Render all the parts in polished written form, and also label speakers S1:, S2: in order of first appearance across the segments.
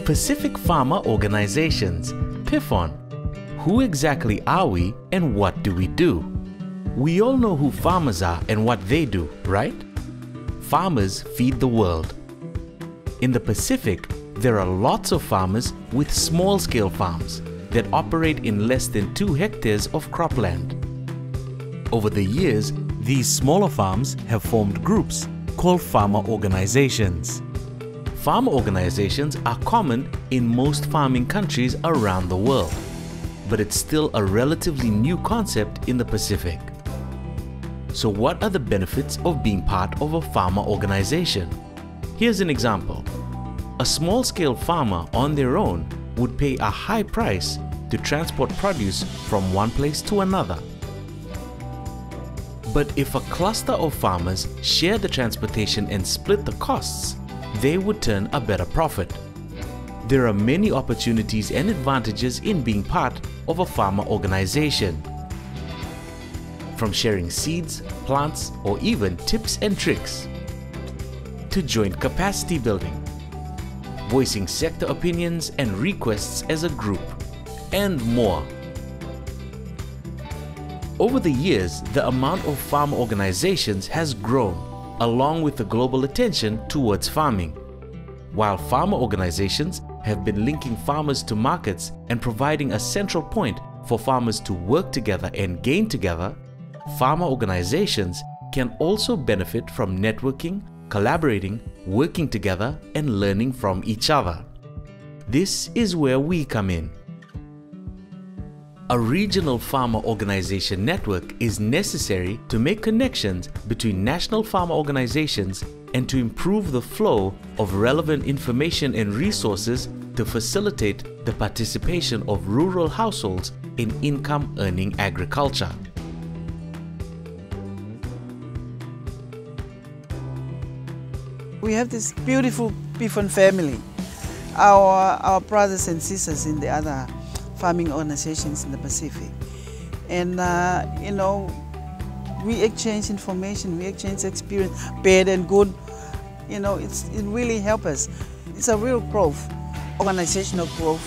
S1: Pacific Farmer Organizations, PIFON. Who exactly are we and what do we do? We all know who farmers are and what they do, right? Farmers feed the world. In the Pacific, there are lots of farmers with small-scale farms that operate in less than 2 hectares of cropland. Over the years, these smaller farms have formed groups called farmer organizations. Farmer organizations are common in most farming countries around the world, but it's still a relatively new concept in the Pacific. So what are the benefits of being part of a farmer organization? Here's an example. A small-scale farmer on their own would pay a high price to transport produce from one place to another. But if a cluster of farmers share the transportation and split the costs, they would turn a better profit. There are many opportunities and advantages in being part of a farmer organization. From sharing seeds, plants, or even tips and tricks, to joint capacity building, voicing sector opinions and requests as a group, and more. Over the years, the amount of farmer organizations has grown, along with the global attention towards farming. While farmer organizations have been linking farmers to markets and providing a central point for farmers to work together and gain together, farmer organizations can also benefit from networking, collaborating, working together, and learning from each other. This is where we come in. A regional farmer organization network is necessary to make connections between national farmer organizations and to improve the flow of relevant information and resources to facilitate the participation of rural households in income-earning agriculture.
S2: We have this beautiful PIFON family, our brothers and sisters in the other farming organizations in the Pacific. And you know, we exchange information, we exchange experience, bad and good. You know, it really helps us. It's a real growth, organizational growth.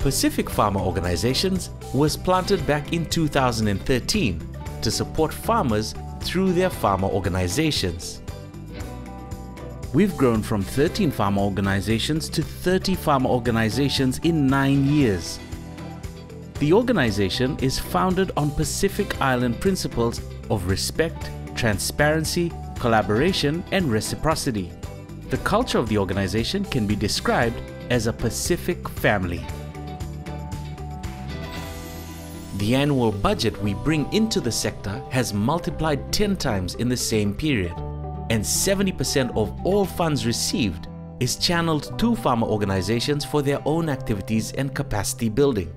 S1: Pacific Farmer Organizations was planted back in 2013 to support farmers through their farmer organizations. We've grown from 13 farmer organizations to 30 farmer organizations in 9 years. The organization is founded on Pacific Island principles of respect, transparency, collaboration, and reciprocity. The culture of the organization can be described as a Pacific family. The annual budget we bring into the sector has multiplied 10 times in the same period, and 70% of all funds received is channeled to farmer organizations for their own activities and capacity building.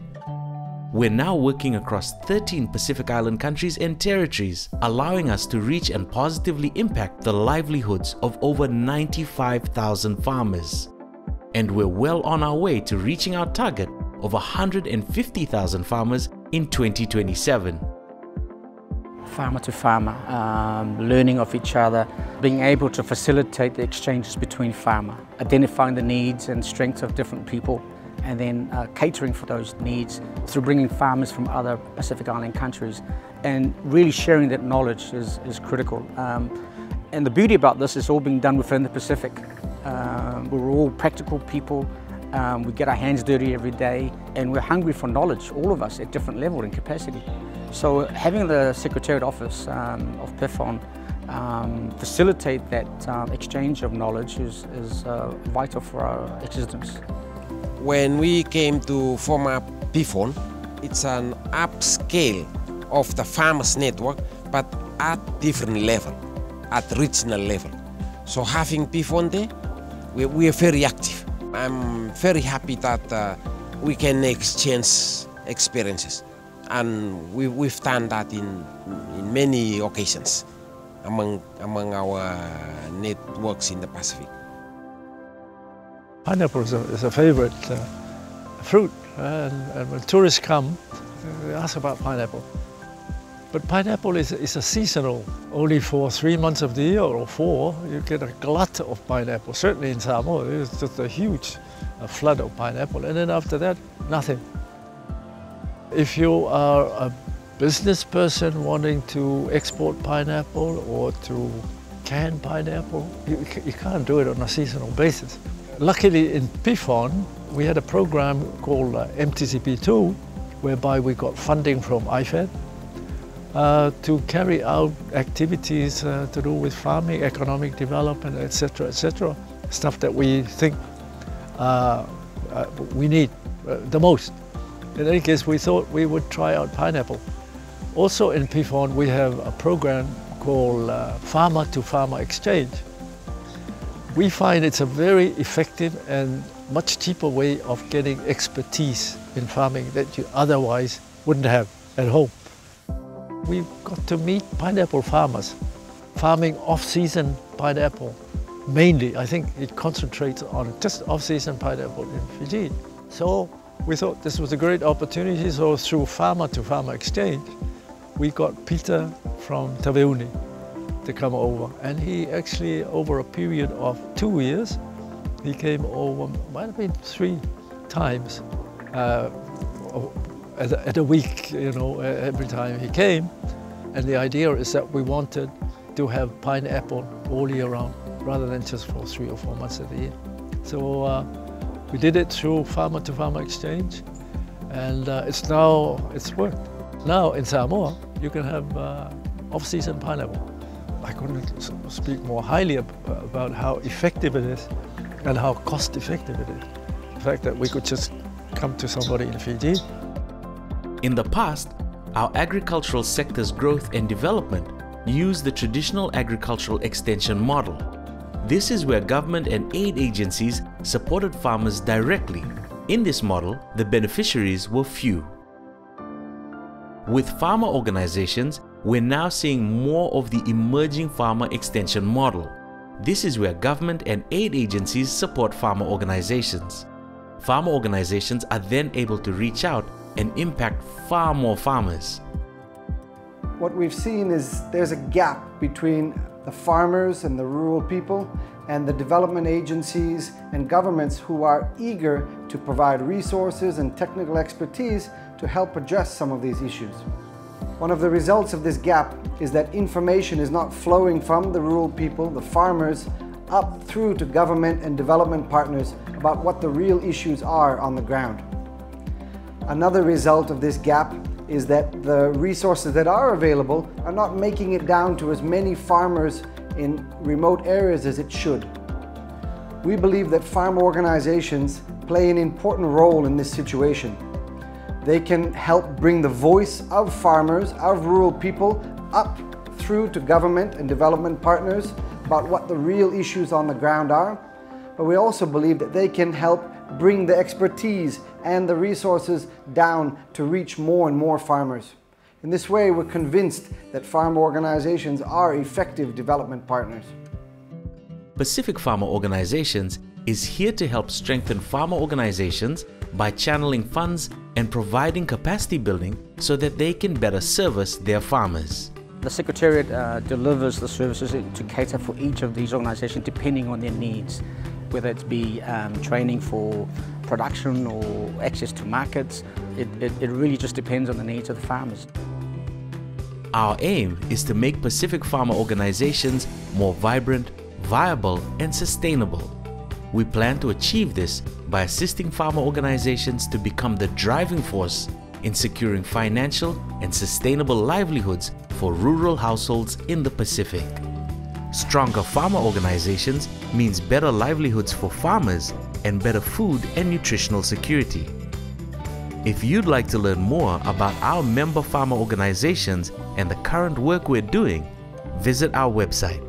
S1: We're now working across 13 Pacific Island countries and territories, allowing us to reach and positively impact the livelihoods of over 95,000 farmers. And we're well on our way to reaching our target of 150,000 farmers in 2027.
S3: Farmer to farmer, learning of each other, being able to facilitate the exchanges between farmer, identifying the needs and strengths of different people, and then catering for those needs through bringing farmers from other Pacific Island countries, and really sharing that knowledge is critical. And the beauty about this is all being done within the Pacific. We're all practical people. We get our hands dirty every day, and we're hungry for knowledge, all of us at different level and capacity. So having the Secretariat Office of PIFON facilitate that exchange of knowledge is vital for our existence.
S4: When we came to form up PIFON, it's an upscale of the farmers network, but at different level, at regional level. So having PIFON there, we are very active. I'm very happy that we can exchange experiences, and we've done that in many occasions among our networks in the Pacific.
S5: Pineapple is a favorite fruit, and when tourists come, they ask about pineapple. But pineapple is a seasonal. Only for 3 months of the year or 4, you get a glut of pineapple. Certainly in Samoa, it's just a huge flood of pineapple. And then after that, nothing. If you are a business person wanting to export pineapple or to can pineapple, you can't do it on a seasonal basis. Luckily in PFON, we had a program called MTCP2, whereby we got funding from IFAD to carry out activities to do with farming, economic development, etc., etc. Stuff that we think we need the most. In any case, we thought we would try out pineapple. Also in PFON, we have a program called Farmer to Farmer Exchange. We find it's a very effective and much cheaper way of getting expertise in farming that you otherwise wouldn't have at home. We got to meet pineapple farmers, farming off-season pineapple. Mainly, I think it concentrates on just off-season pineapple in Fiji. So we thought this was a great opportunity, so through Farmer to Farmer Exchange, we got Peter from Taveuni to come over. And he actually, over a period of 2 years, he came over, might have been 3 times at a week, you know, every time he came. And the idea is that we wanted to have pineapple all year round, rather than just for 3 or 4 months of the year. So we did it through Farmer to Farmer Exchange, and it's worked. Now in Samoa, you can have off-season pineapple. I couldn't speak more highly about how effective it is and how cost-effective it is. The fact that we could just come to somebody in Fiji.
S1: In the past, our agricultural sector's growth and development used the traditional agricultural extension model. This is where government and aid agencies supported farmers directly. In this model, the beneficiaries were few. With farmer organizations, we're now seeing more of the emerging farmer extension model. This is where government and aid agencies support farmer organizations. Farmer organizations are then able to reach out and impact far more farmers.
S6: What we've seen is there's a gap between the farmers and the rural people and the development agencies and governments who are eager to provide resources and technical expertise to help address some of these issues. One of the results of this gap is that information is not flowing from the rural people, the farmers, up through to government and development partners about what the real issues are on the ground. Another result of this gap is that the resources that are available are not making it down to as many farmers in remote areas as it should. We believe that farm organizations play an important role in this situation. They can help bring the voice of farmers, of rural people, up through to government and development partners about what the real issues on the ground are. But we also believe that they can help bring the expertise and the resources down to reach more and more farmers. In this way, we're convinced that farm organizations are effective development partners.
S1: Pacific Farmer Organizations is here to help strengthen farmer organizations by channeling funds and providing capacity building so that they can better service their farmers.
S3: The Secretariat delivers the services to cater for each of these organizations depending on their needs, whether it be training for production or access to markets. It really just depends on the needs of the farmers.
S1: Our aim is to make Pacific Farmer Organizations more vibrant, viable, and sustainable. We plan to achieve this by assisting farmer organizations to become the driving force in securing financial and sustainable livelihoods for rural households in the Pacific. Stronger farmer organizations means better livelihoods for farmers and better food and nutritional security. If you'd like to learn more about our member farmer organizations and the current work we're doing, visit our website.